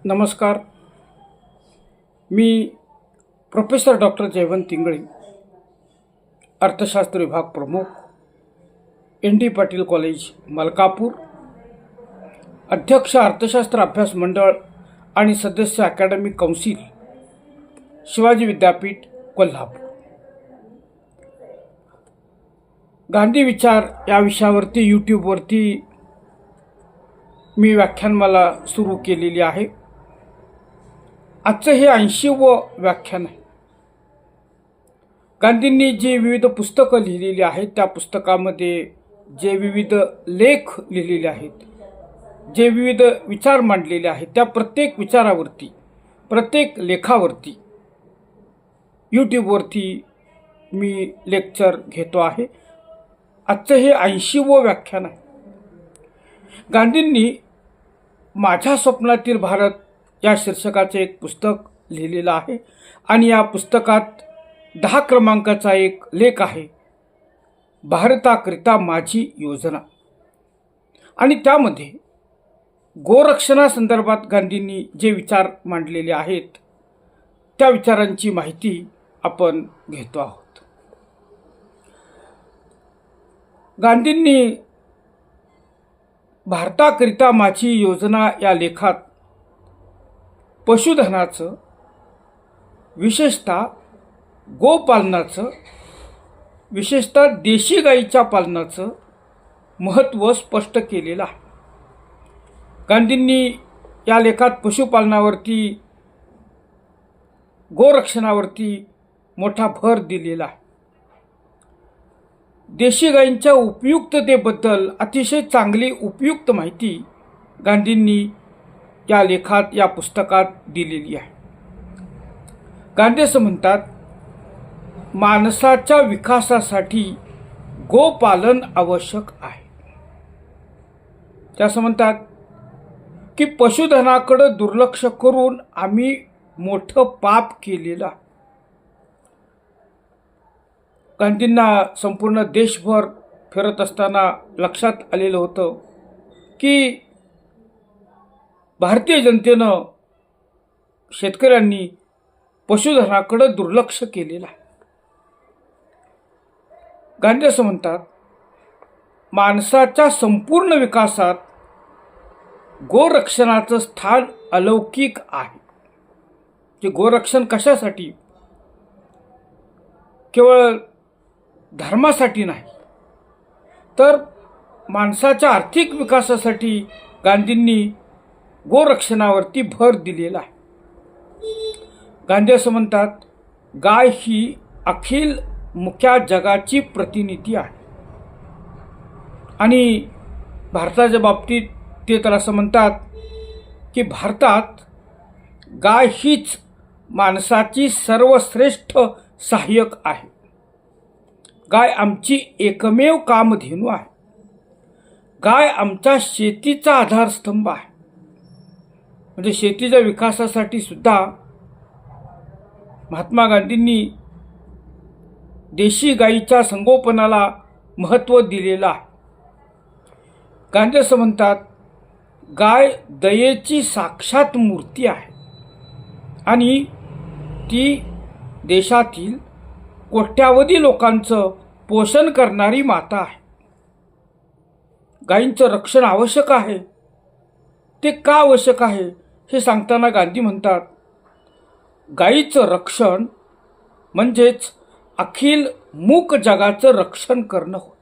नमस्कार. मी professor doctor Jaywant Ingale, अर्थशास्त्र विभाग प्रमुख, ND पाटील कॉलेज मलकापूर, अध्यक्ष अर्थशास्त्र अभ्यास मंडळ आणि सदस्य अकॅडमिक कौन्सिल, शिवाजी विद्यापीठ कोल्हापूर. गांधी विचार या विषयावरती यूट्यूबवरती मी व्याख्यानमाला सुरू केलेली आहे. आजचं हे 80वं व्याख्यान आहे. गांधींनी जी विविध पुस्तकं लिहिलेली आहेत त्या पुस्तकामध्ये जे विविध लेख लिहिलेले आहेत, जे विविध विचार मांडलेले आहेत, त्या प्रत्येक विचारावरती, प्रत्येक लेखावरती यूट्यूबवरती मी लेक्चर घेतो आहे. आजचं हे 80वं व्याख्यान आहे. गांधींनी माझ्या स्वप्नातील भारत या शीर्षकाचे एक पुस्तक लिहिलेलं आहे आणि या पुस्तकात 10 क्रमांकाचा एक लेख आहे, भारताकरिता माझी योजना. आणि त्यामध्ये गोरक्षणासंदर्भात गांधींनी जे विचार मांडलेले आहेत त्या विचारांची माहिती आपण घेतो आहोत. गांधींनी भारताकरिता माझी योजना या लेखात पशुधनाचं, विशेषतः गोपालनाचं, विशेषतः देशी गाईच्या पालनाचं महत्त्व स्पष्ट केलेलं आहे. गांधींनी या लेखात पशुपालनावरती, गोरक्षणावरती मोठा भर दिलेला आहे. देशी गायींच्या उपयुक्ततेबद्दल अतिशय चांगली उपयुक्त माहिती गांधींनी या लेखात, या पुस्तकात दिलेली आहे. गांधी असं म्हणतात, माणसाच्या विकासासाठी गोपालन आवश्यक आहे. ते असं म्हणतात की पशुधनाकडे दुर्लक्ष करून आम्ही मोठं पाप केलेलं आहे. गांधींना संपूर्ण देशभर फिरत असताना लक्षात आलेलं होतं की भारतीय जनतेनं, शेतकऱ्यांनी पशुधनाकडे दुर्लक्ष केलेलं आहे. गांधी असं म्हणतात, माणसाच्या संपूर्ण विकासात गोरक्षणाचं स्थान अलौकिक आहे. जे गोरक्षण कशासाठी? केवळ धर्मासाठी नाही, तर माणसाच्या आर्थिक विकासासाठी गांधींनी गोरक्षणावरती भर दिलेला आहे. गांधी असं म्हणतात, गाय ही अखिल मुख्या जगाची प्रतिनिधी आहे. आणि भारताच्या बाबतीत ते तर असं म्हणतात की भारतात गाय हीच माणसाची सर्वश्रेष्ठ सहाय्यक आहे. गाय आमची एकमेव कामधेनू आहे. गाय आमच्या शेतीचा आधारस्तंभ आहे. म्हणजे शेतीच्या विकासासाठी सुद्धा महात्मा गांधींनी देशी गायीच्या संगोपनाला महत्त्व दिलेलं आहे. गांधी असं म्हणतात, गाय दयेची साक्षात मूर्ती आहे आणि ती देशातील कोट्यावधी लोकांचं पोषण करणारी माता आहे. गायींचं रक्षण आवश्यक आहे. ते का आवश्यक आहे हे सांगताना गांधी म्हणतात, गायीचं रक्षण म्हणजेच अखिल मूक जगाचं रक्षण करणं होय.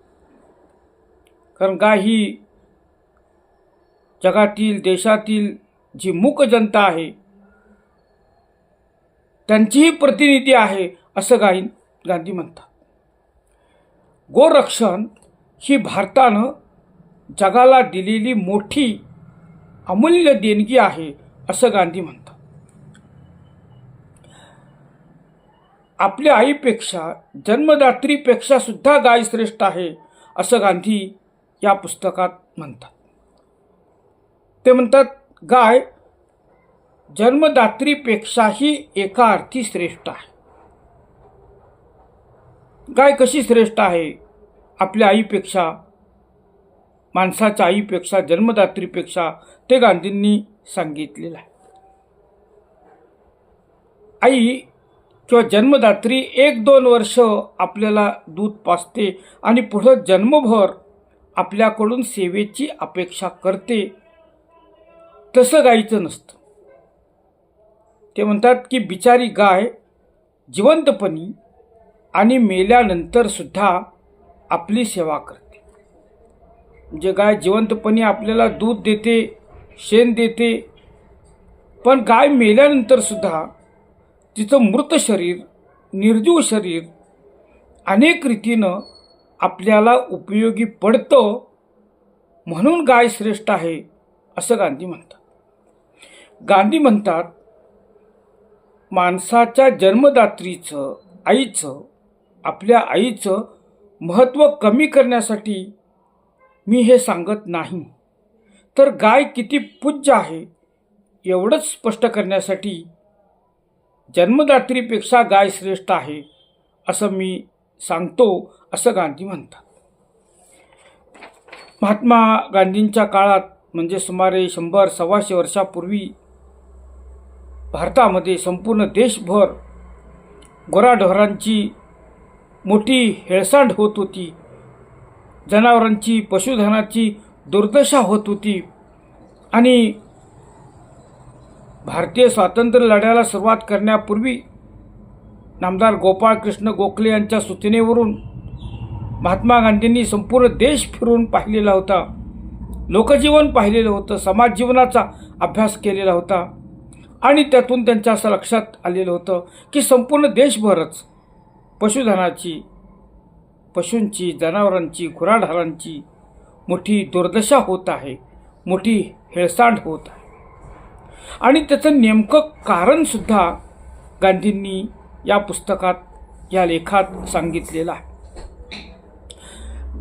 कारण गाय ही जगातील, देशातील जी मूक जनता आहे त्यांचीही प्रतिनिधी आहे असं गांधी म्हणतात. गोरक्षण ही भारतानं जगाला दिलेली मोठी अमूल्य देणगी आहे असं गांधी म्हणतात. आपल्या आईपेक्षा, जन्मदात्रीपेक्षा सुद्धा गाय श्रेष्ठ आहे असं गांधी या पुस्तकात म्हणतात. ते म्हणतात, गाय जन्मदात्रीपेक्षाही एका अर्थी श्रेष्ठ आहे. गाय कशी श्रेष्ठ आहे? आपल्या आईपेक्षा, माणसाच्या आईपेक्षा, जन्मदात्रीपेक्षा, ते गांधींनी सांगितलेलं आहे. आई किंवा जन्मदात्री 1-2 वर्ष आपल्याला दूध पाजते आणि पुढं जन्मभर आपल्याकडून सेवेची अपेक्षा करते, तसं गाईचं नसतं. ते म्हणतात की बिचारी गाय जिवंतपणी आणि मेल्यानंतर सुद्धा आपली सेवा करते. म्हणजे गाय जिवंतपणी आपल्याला दूध देते, शेण देते, पण गाय मेल्यानंतर सुद्धा तिचं मृत शरीर, निर्जीव शरीर अनेक रीतीनं आपल्याला उपयोगी पडतं. म्हणून गाय श्रेष्ठ आहे असं गांधी म्हणतात. गांधी म्हणतात माणसाच्या जन्मदात्रीचं, आईचं, आपल्या आईचं महत्त्व कमी करण्यासाठी मी हे सांगत नाही, तर गाय किती पूज्य आहे एवढंच स्पष्ट करण्यासाठी जन्मदात्रीपेक्षा गाय श्रेष्ठ आहे असं मी सांगतो, असं गांधी म्हणतात. महात्मा गांधींच्या काळात म्हणजे सुमारे 100-125 वर्षापूर्वी भारतामध्ये संपूर्ण देशभर गुराढोरांची मोठी हेळसांड होत होती. जनावरांची, पशुधनाची दुर्दशा होत होती आणि भारतीय स्वातंत्र्य लढ्याला सुरुवात करण्यापूर्वी नामदार गोपाळकृष्ण गोखले यांच्या सूचनेवरून महात्मा गांधींनी संपूर्ण देश फिरून पाहिलेला होता, लोकजीवन पाहिलेलं होतं, समाज जीवनाचा अभ्यास केलेला होता आणि त्यातून त्यांच्या असं लक्षात आलेलं होतं की संपूर्ण देशभरच पशुधनाची, पशूंची, जनावरांची, गुराढोरांची मोठी दुर्दशा होत आहे, मोठी हेळसांड होत आहे. आणि त्याचं नेमकं कारणसुद्धा गांधींनी या पुस्तकात, या लेखात सांगितलेलं आहे.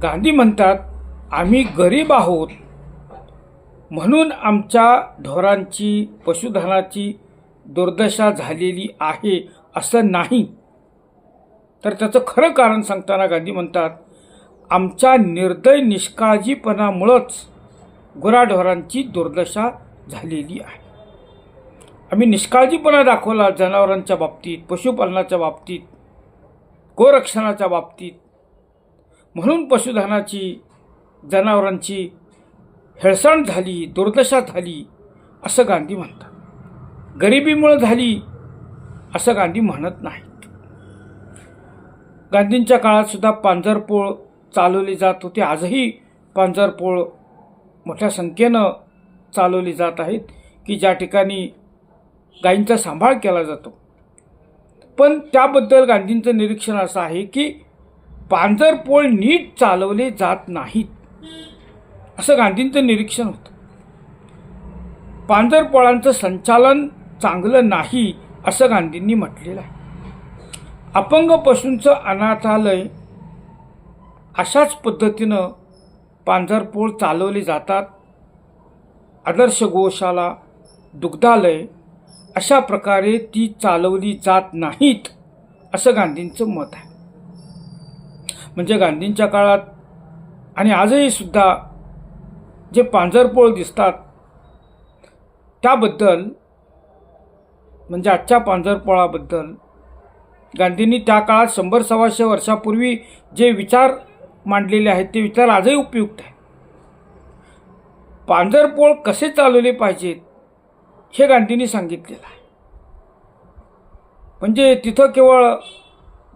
गांधी म्हणतात आम्ही गरीब आहोत म्हणून आमच्या ढोरांची, पशुधनाची दुर्दशा झालेली आहे असं नाही, तर त्याचं खरं कारण सांगताना गांधी म्हणतात आमच्या निर्दय निष्काळजीपणामुळंच गुराढोरांची दुर्दशा झालेली आहे. आम्ही निष्काळजीपणा दाखवला जनावरांच्या बाबतीत, पशुपालनाच्या बाबतीत, गोरक्षणाच्या बाबतीत, म्हणून पशुधनाची, जनावरांची हेळसांड झाली, दुर्दशा झाली असं गांधी म्हणतात. गरिबीमुळे झाली असं गांधी म्हणत नाहीत. गांधींच्या काळात सुद्धा पांजरपोळ चालवली जात होती. आजही पांजरपोळ मोठ्या संख्येनं चालवली जात आहेत की ज्या ठिकाणी गायींचा सांभाळ केला जातो. पण त्याबद्दल गांधींचं निरीक्षण असं आहे की पांजरपोळ नीट चालवले जात नाहीत असं गांधींचं निरीक्षण होतं. पांजरपोळांचं संचालन चांगलं नाही असं गांधींनी म्हटलेलं आहे. अपंग पशूंचं अनाथालय अशाच पद्धतीनं पांजरपोळ चालवले जातात. आदर्श गोशाला, दुग्धालय अशा प्रकारे ती चालवली जात नाहीत असं गांधींचं मत आहे. म्हणजे गांधींच्या काळात आणि आजही सुद्धा जे पांजरपोळ दिसतात त्याबद्दल, म्हणजे आजच्या पांजरपोळाबद्दल गांधींनी त्या काळात 100-125 वर्षापूर्वी जे विचार मांडलेले आहेत ते विचार आजही उपयुक्त आहेत. पांजरपोळ कसे चालवले पाहिजेत हे गांधींनी सांगितलेलं आहे. म्हणजे तिथं केवळ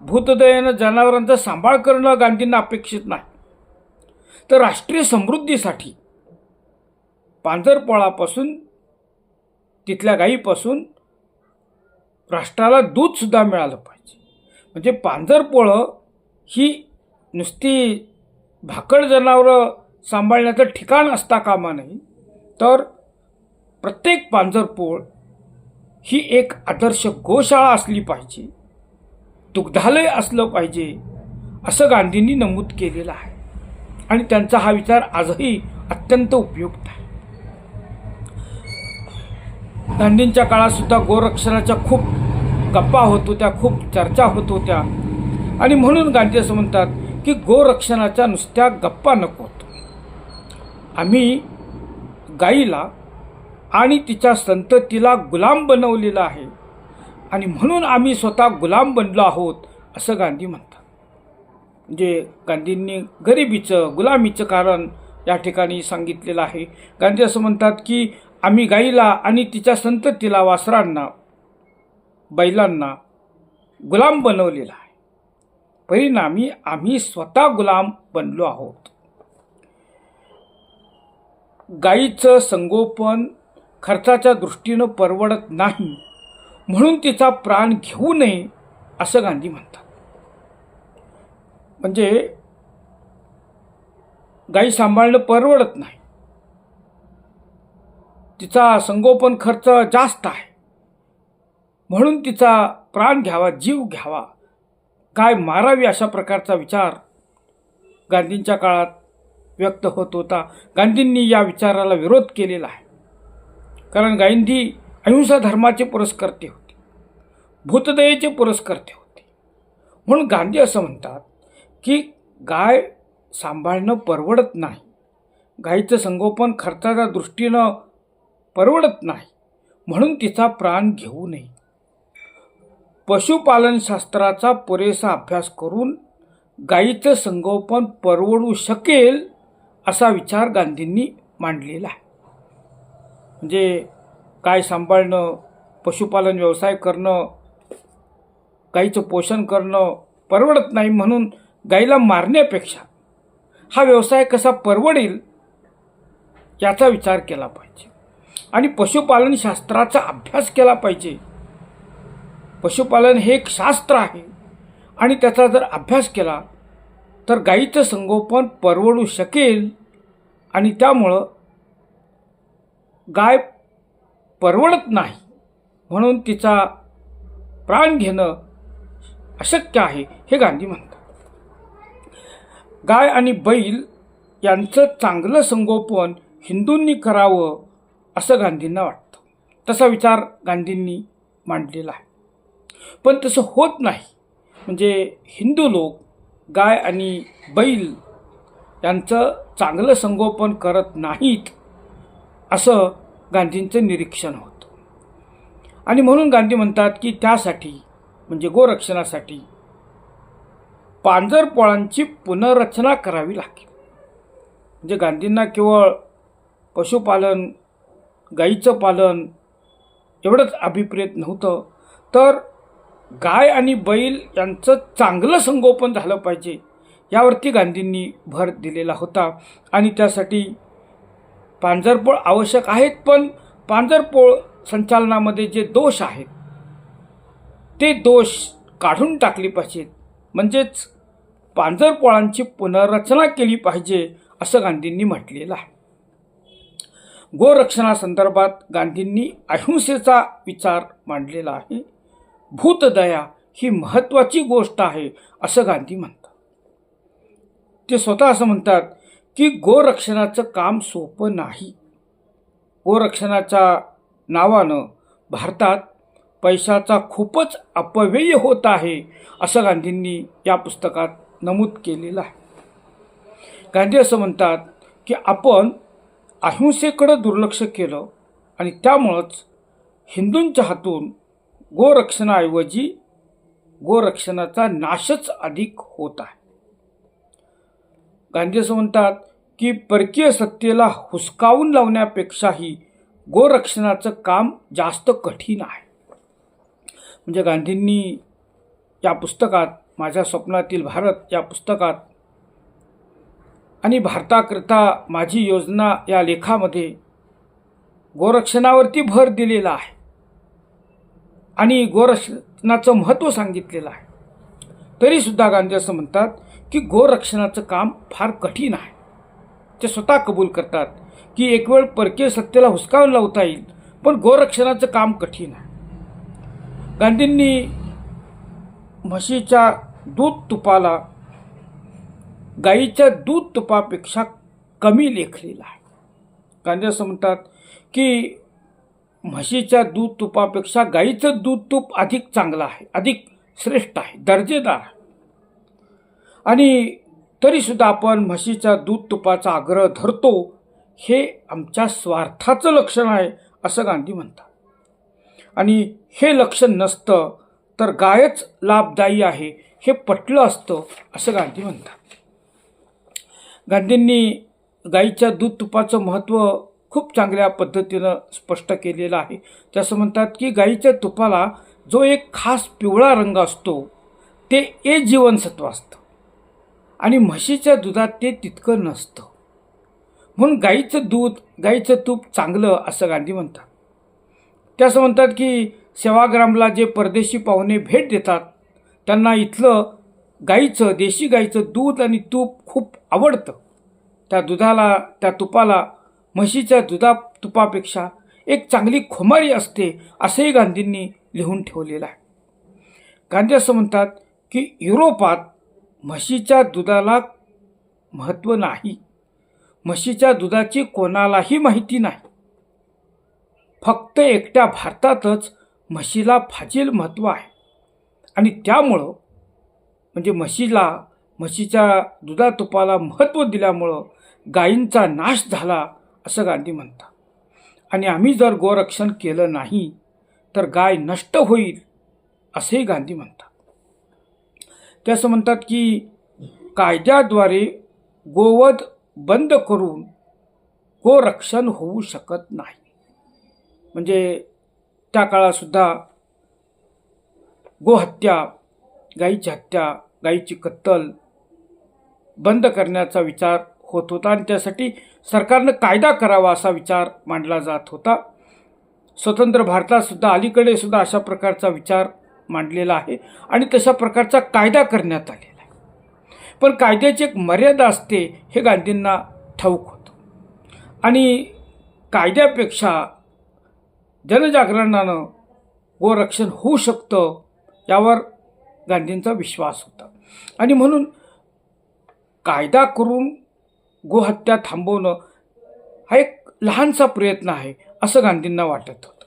भूतदयेनं जनावरांचा सांभाळ करणं गांधींना अपेक्षित नाही, तर राष्ट्रीय समृद्धीसाठी पांजरपोळापासून, तिथल्या गायीपासून राष्ट्राला दूधसुद्धा मिळालं पाहिजे. म्हणजे पांजरपोळं ही नुसती भाकड जनावरं सांभाळण्याचं ठिकाण असता कामा नये, तर प्रत्येक पांजरपोळ ही एक आदर्श गोशाळा असली पाहिजे, दुग्धालय असलं पाहिजे असं गांधींनी नमूद केलेलं आहे. आणि त्यांचा हा विचार आजही अत्यंत उपयुक्त आहे. गांधींच्या काळात सुद्धा गोरक्षणाच्या खूप गप्पा होत होत्या, खूप चर्चा होत होत्या. आणि म्हणून गांधी असं म्हणतात की गोरक्षणाच्या नुसत्या गप्पा नकोत. आम्ही गाईला आणि तिच्या संततीला गुलाम बनवलेला आहे आणि म्हणून आम्ही स्वतः गुलाम बनलो आहोत असं गांधी म्हणतात. म्हणजे गांधींनी गरिबीचं गुलामीचं कारण या ठिकाणी सांगितलेलं आहे. गांधी असं म्हणतात की आम्ही गाईला आणि तिच्या संततीला, वासरांना, बैलांना गुलाम बनवलेला आहे. परिणामी आम्ही स्वतः गुलाम बनलो आहोत. गाईचं संगोपन खर्चाच्या दृष्टीनं परवडत नाही, म्हणून तिचा प्राण घेऊ नये असं गांधी म्हणतात. म्हणजे गाई सांभाळणं परवडत नाही, तिचा संगोपन खर्च जास्त आहे, म्हणून तिचा प्राण घ्यावा, जीव घ्यावा, गाय मारावी अशा प्रकारचा विचार गांधींच्या काळात व्यक्त होत होता. गांधींनी या विचाराला विरोध केलेला आहे. कारण गांधी अहिंसा धर्माचे पुरस्कर्ते होते, भूतदयेचे पुरस्कर्ते होते. म्हणून गांधी असं म्हणतात की गाय सांभाळणं परवडत नाही, गायीचं संगोपन खर्चाच्या दृष्टीनं परवडत नाही, म्हणून तिचा प्राण घेऊ नये. पशुपालनशास्त्राचा पुरेसा अभ्यास करून गायीचं संगोपन परवडू शकेल असा विचार गांधींनी मांडलेला आहे. म्हणजे गाय सांभाळणं, पशुपालन व्यवसाय करणं, गायीचं पोषण करणं परवडत नाही, म्हणून गायीला मारण्यापेक्षा हा व्यवसाय कसा परवडेल याचा विचार केला पाहिजे आणि पशुपालनशास्त्राचा अभ्यास केला पाहिजे. पशुपालन हे एक शास्त्र आहे आणि त्याचा जर अभ्यास केला तर गायीचं संगोपन परवडू शकेल आणि त्यामुळं गाय परवडत नाही, म्हणून तिचा प्राण घेणं अशक्य आहे हे गांधी म्हणतात. गाय आणि बैल यांचं चांगलं संगोपन हिंदूंनी करावं असं गांधींना वाटतं. तसा विचार गांधींनी मांडलेला आहे. पण तसं होत नाही. म्हणजे हिंदू लोक गाय आणि बैल यांचं चांगलं संगोपन करत नाहीत असं गांधींचं निरीक्षण होतं. आणि म्हणून गांधी म्हणतात की त्यासाठी म्हणजे गोरक्षणासाठी पांजरपोळांची पुनर्रचना करावी लागेल. म्हणजे गांधींना केवळ पशुपालन, गाईचं पालन एवढंच अभिप्रेत नव्हतं, तर गाय आणि बैल यांचं चांगलं संगोपन झालं पाहिजे यावरती गांधींनी भर दिलेला होता. आणि त्यासाठी पांजरपोळ आवश्यक आहेत, पण पांजरपोळ संचालनामध्ये जे दोष आहेत ते दोष काढून टाकले पाहिजेत. म्हणजेच पांजरपोळांची पुनर्रचना केली पाहिजे असं गांधींनी म्हटलेलं आहे. गोरक्षणासंदर्भात गांधींनी अहिंसेचा विचार मांडलेला आहे. भूतदया ही महत्त्वाची गोष्ट आहे असं गांधी म्हणतात. ते स्वतः असं म्हणतात की गोरक्षणाचं काम सोपं नाही. गोरक्षणाच्या नावानं भारतात पैशाचा खूपच अपव्यय होत आहे असं गांधींनी या पुस्तकात नमूद केलेलं आहे. गांधी असं म्हणतात की आपण अहिंसेकडं दुर्लक्ष केलं आणि त्यामुळंच हिंदूंच्या हातून गोरक्षणाऐवजी गोरक्षणाचा नाशच अधिक होत आहे. गांधी असं म्हणतात की परकीय सत्तेला हुसकावून लावण्यापेक्षाही गोरक्षणाचं काम जास्त कठीण आहे. म्हणजे गांधींनी या पुस्तकात, माझ्या स्वप्नातील भारत या पुस्तकात आणि भारताकरिता माझी योजना या लेखामध्ये गोरक्षणावरती भर दिलेला आहे आणि गोरक्षणाचं महत्त्व सांगितलेलं आहे. तरीसुद्धा गांधी असं म्हणतात की गोरक्षणाचं काम फार कठीण आहे. ते स्वतः कबूल करतात की एक वेळ परकीय सत्तेला हुसकावून लावता येईल, पण गोरक्षणाचं काम कठीण आहे. गांधींनी म्हशीच्या दूध तुपाला गाईच्या दूध तुपापेक्षा कमी लेखलेलं आहे. गांधी असं म्हणतात की म्हशीच्या दूध तुपापेक्षा गाईचं दूध तूप अधिक चांगलं आहे, अधिक श्रेष्ठ आहे, दर्जेदार आहे. आणि तरीसुद्धा आपण म्हशीच्या दूध तुपाचा आग्रह धरतो, हे आमच्या स्वार्थाचं लक्षण आहे असं गांधी म्हणतात. आणि हे लक्षण नसतं तर गायच लाभदायी आहे हे पटलं असतं असं गांधी म्हणतात. गांधींनी गाईच्या दूध तुपाचं महत्त्व खूप चांगल्या पद्धतीनं स्पष्ट केलेलं आहे. ते असं म्हणतात की गाईच्या तुपाला जो एक खास पिवळा रंग असतो ते ए जीवनसत्व असतं आणि म्हशीच्या दुधात ते तितकं नसतं. म्हणून गाईचं तूप चांगलं असं गांधी म्हणतात. ते असं म्हणतात की सेवाग्रामला जे परदेशी पाहुणे भेट देतात त्यांना इथलं देशी गाईचं दूध आणि तूप खूप आवडतं. त्या तुपाला म्हशीच्या तुपापेक्षा एक चांगली खुमारी असते असंही गांधींनी लिहून ठेवलेलं आहे. गांधी असं म्हणतात की युरोपात म्हशीच्या दुधाला महत्त्व नाही, म्हशीच्या दुधाची कोणालाही माहिती नाही. फक्त एकट्या भारतातच म्हशीला फाजील महत्त्व आहे आणि त्यामुळं म्हणजे म्हशीच्या तुपाला महत्त्व दिल्यामुळं गायींचा नाश झाला असं गांधी म्हणतात. आणि आम्ही जर गोरक्षण केलं नाही तर गाय नष्ट होईल असेही गांधी म्हणतात. ते असं म्हणतात की कायद्याद्वारे गोवध बंद करून गोरक्षण होऊ शकत नाही. म्हणजे त्या काळातसुद्धा गोहत्या, गाईची हत्या, गाईची कत्तल बंद करण्याचा विचार होत होता आणि त्यासाठी सरकारनं कायदा करावा असा विचार मांडला जात होता. स्वतंत्र भारतातसुद्धा अलीकडे सुद्धा अशा प्रकारचा विचार मांडलेला आहे आणि तशा प्रकारचा कायदा करण्यात आलेला आहे. पण कायद्याची एक मर्यादा असते हे गांधींना ठाऊक होतं आणि कायद्यापेक्षा जनजागरणानं गोरक्षण होऊ शकतं यावर गांधींचा विश्वास होता आणि म्हणून कायदा करून गोहत्या थांबवणं हा एक लहानसा प्रयत्न आहे असं गांधींना वाटत होतं.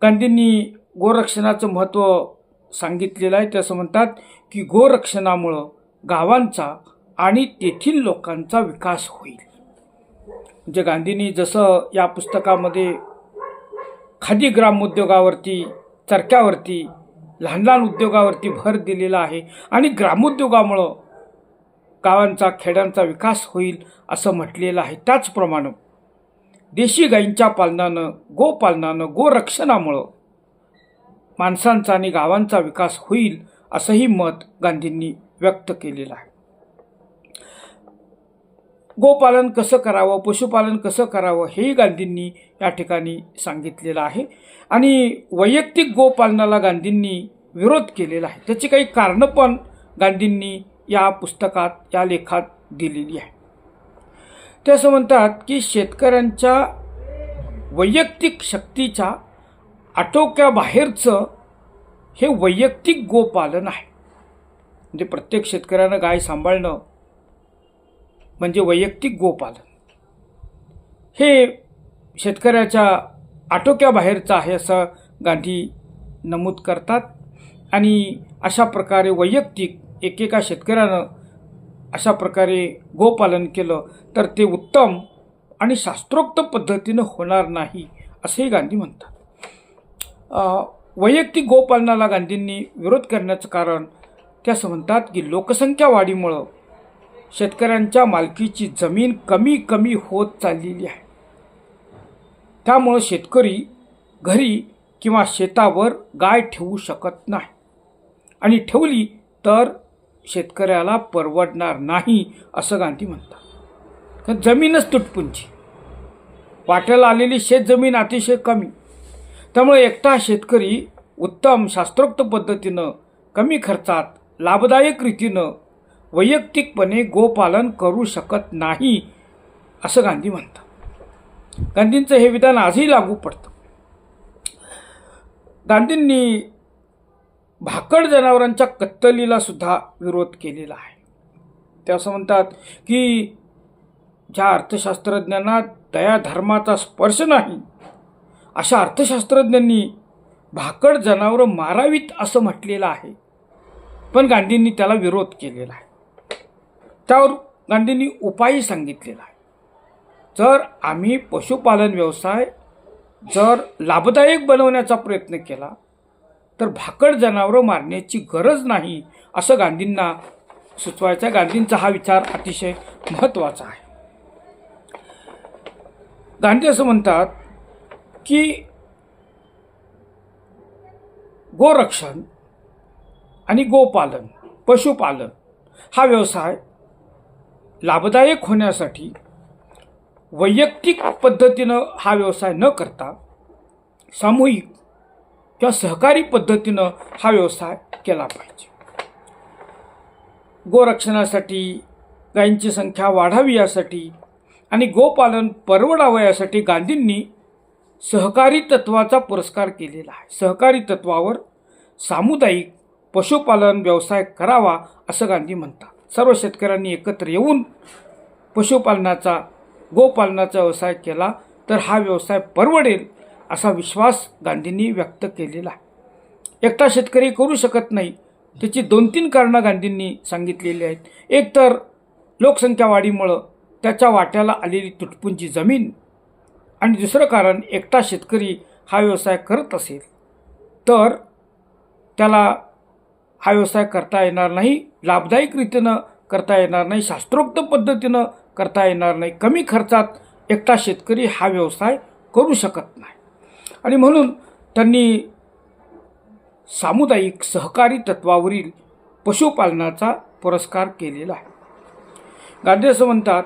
गांधींनी गोरक्षणाचं महत्त्व सांगितलेलं आहे. ते असं म्हणतात की गोरक्षणामुळं गावांचा आणि तेथील लोकांचा विकास होईल. म्हणजे गांधींनी जसं या पुस्तकामध्ये खादी ग्रामोद्योगावरती, चरख्यावरती, लहान लहान उद्योगावरती भर दिलेला आहे आणि ग्रामोद्योगामुळं गावांचा खेड्यांचा विकास होईल असं म्हटलेलं आहे. त्याचप्रमाणे देशी गायींच्या पालनानं, गोपालनानं, गोरक्षणामुळं माणसांचा आणि गावांचा विकास होईल असंही मत गांधींनी व्यक्त केलेलं आहे. गोपालन कसं करावं, पशुपालन कसं करावं हेही गांधींनी या ठिकाणी सांगितलेलं आहे आणि वैयक्तिक गोपालनाला गांधींनी विरोध केलेला आहे. त्याची काही कारणं पण गांधींनी या पुस्तकात, या लेखात दिलेली आहे. ते असं म्हणतात की शेतकऱ्यांच्या वैयक्तिक शक्तीच्या आटोक्याबाहेरचं हे वैयक्तिक गोपालन आहे. म्हणजे प्रत्येक शेतकऱ्यानं गाय सांभाळणं म्हणजे वैयक्तिक गोपालन हे शेतकऱ्याच्या आटोक्याबाहेरचं आहे असं गांधी नमूद करतात. आणि अशा प्रकारे वैयक्तिक एकेका शेतकऱ्यानं अशा प्रकारे गोपालन केलं तर ते उत्तम आणि शास्त्रोक्त पद्धतीनं होणार नाही असंही गांधी म्हणतात. वैयक्तिक गोपालनाला गांधींनी विरोध करण्याचं कारण ते असं म्हणतात की लोकसंख्या वाढीमुळं शेतकऱ्यांच्या मालकीची जमीन कमी कमी होत चाललेली आहे. त्यामुळं शेतकरी घरी किंवा शेतावर गाय ठेवू शकत नाही आणि ठेवली तर शेतकऱ्याला परवडणार नाही असं गांधी म्हणतात. जमीनच तुटपुंजी, वाट्याला आलेली शेतजमीन अतिशय कमी, त्यामुळे एकटा शेतकरी उत्तम शास्त्रोक्त पद्धतीनं कमी खर्चात लाभदायक रीतीनं वैयक्तिकपणे गोपालन करू शकत नाही असं गांधी म्हणतात. गांधींचं हे विधान आजही लागू पडतं. गांधींनी भाकड जनावरांच्या कत्तलीला सुद्धा विरोध केलेला आहे. ते असं म्हणतात की ज्या अर्थशास्त्रज्ञांना दयाधर्माचा स्पर्श नाही अशा अर्थशास्त्रज्ञांनी भाकड जनावरं मारावीत असं म्हटलेलं आहे. पण गांधींनी त्याला विरोध केलेला आहे. त्यावर गांधींनी उपायही सांगितलेला आहे. जर आम्ही पशुपालन व्यवसाय जर लाभदायक बनवण्याचा प्रयत्न केला तर भाकड जनावरं मारण्याची गरज नाही असं गांधींना सुचवायचं. गांधींचा हा विचार अतिशय महत्त्वाचा आहे. गांधी असं म्हणतात की गोरक्षण आणि गोपालन, पशुपालन हा व्यवसाय लाभदायक होण्यासाठी वैयक्तिक पद्धतीनं हा व्यवसाय न करता सामूहिक किंवा सहकारी पद्धतीनं हा व्यवसाय केला पाहिजे. गोरक्षणासाठी, गायींची संख्या वाढावी यासाठी आणि गोपालन परवडावं यासाठी गांधींनी सहकारी तत्वाचा पुरस्कार केलेला आहे. सहकारी तत्वावर सामुदायिक पशुपालन व्यवसाय करावा असं गांधी म्हणतात. सर्व शेतकऱ्यांनी एकत्र येऊन पशुपालनाचा, गोपालनाचा व्यवसाय केला तर हा व्यवसाय परवडेल असा विश्वास गांधींनी व्यक्त केलेला आहे. एकटा शेतकरी करू शकत नाही, त्याची 2-3 कारणं गांधींनी सांगितलेली आहेत. एक तर लोकसंख्या वाढीमुळं त्याच्या वाट्याला आलेली तुटपुंजी जमीन, आणि दुसरं कारण एकटा शेतकरी हा व्यवसाय करत असेल तर त्याला हा व्यवसाय करता येणार नाही, लाभदायक रीतीनं करता येणार नाही, शास्त्रोक्त पद्धतीनं करता येणार नाही. कमी खर्चात एकटा शेतकरी हा व्यवसाय करू शकत नाही आणि म्हणून त्यांनी सामुदायिक सहकारी तत्वावरील पशुपालनाचा पुरस्कार केलेला आहे. गांधी असं म्हणतात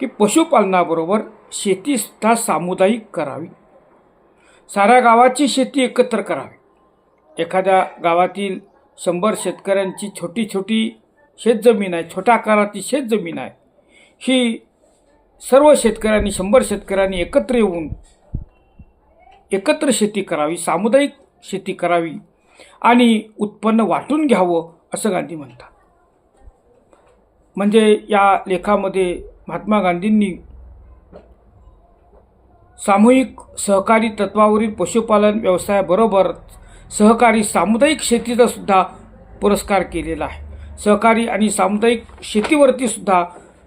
की पशुपालनाबरोबर शेतीसुद्धा सामुदायिक करावी. साऱ्या गावाची शेती एकत्र करावी. एखाद्या गावातील 100 शेतकऱ्यांची छोटी छोटी शेतजमीन आहे, छोट्या आकाराची शेतजमीन आहे, ही सर्व शेतकऱ्यांनी 100 शेतकऱ्यांनी एकत्र येऊन एकत्र शेती करावी, सामुदायिक शेती करावी आणि उत्पन्न वाटून घ्यावं असं गांधी म्हणतात. म्हणजे या लेखामध्ये महात्मा गांधींनी सामूहिक सहकारी तत्वावरील पशुपालन व्यवसायाबरोबर सहकारी सामुदायिक शेतीचा सुद्धा पुरस्कार केलेला आहे. सहकारी आणि सामुदायिक शेतीवरती सुद्धा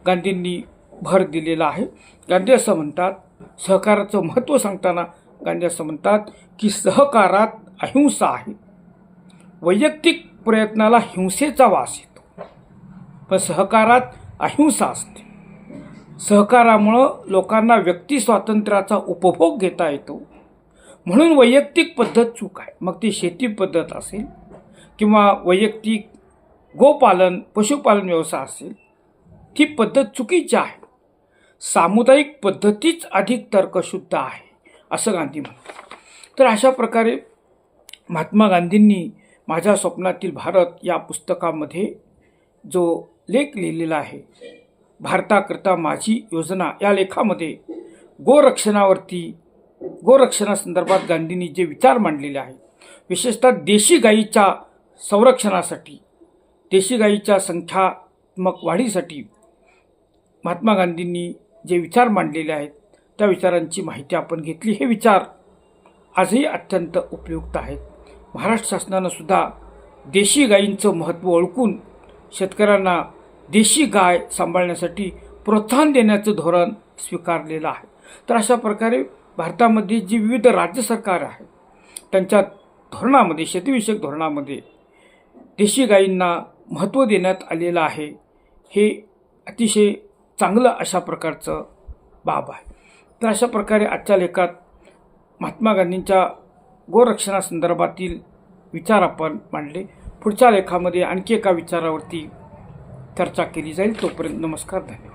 गांधींनी भर दिलेला आहे. गांधी असं म्हणतात, सहकाराचं महत्त्व सांगताना गांधी असं म्हणतात की सहकारात अहिंसा आहे. वैयक्तिक प्रयत्नाला हिंसेचा वास येतो, पण सहकारात अहिंसा असते. सहकारामुळं लोकांना व्यक्ती स्वातंत्र्याचा उपभोग घेता येतो. म्हणून वैयक्तिक पद्धत चूक आहे. मग ती शेती पद्धत असेल किंवा वैयक्तिक गोपालन, पशुपालन व्यवसाय असेल, ती पद्धत चुकीची आहे. सामुदायिक पद्धतीच अधिक तर्कशुद्ध आहे असं गांधी म्हणतात. तर अशा प्रकारे महात्मा गांधींनी माझ्या स्वप्नातील भारत या पुस्तकामध्ये जो लेख लिहिलेला आहे, भारताकरता माझी योजना, या लेखामध्ये गोरक्षणासंदर्भात गांधींनी जे विचार मांडलेले आहेत, विशेषतः देशी गायीच्या संरक्षणासाठी, देशी गायीच्या संख्यात्मक वाढीसाठी महात्मा गांधींनी जे विचार मांडलेले आहेत त्या विचारांची माहिती आपण घेतली. हे विचार आजही अत्यंत उपयुक्त आहेत. महाराष्ट्र शासनानं सुद्धा देशी गायींचं महत्त्व ओळखून शेतकऱ्यांना देशी गाय सांभाळण्यासाठी प्रोत्साहन देण्याचं धोरण स्वीकारलेलं आहे. तर अशा प्रकारे भारतामध्ये जी विविध राज्य सरकार आहेत त्यांच्या धोरणामध्ये, शेतीविषयक धोरणामध्ये देशी गायींना महत्त्व देण्यात आलेलं आहे. हे अतिशय चांगलं अशा प्रकारचं बाब आहे. तर अशा प्रकारे आजच्या लेखात महात्मा गांधींच्या गोरक्षणासंदर्भातील विचार आपण मांडले. पुढच्या लेखामध्ये आणखी एका विचारावरती चर्चा केली जाईल. तोपर्यंत नमस्कार, धन्यवाद.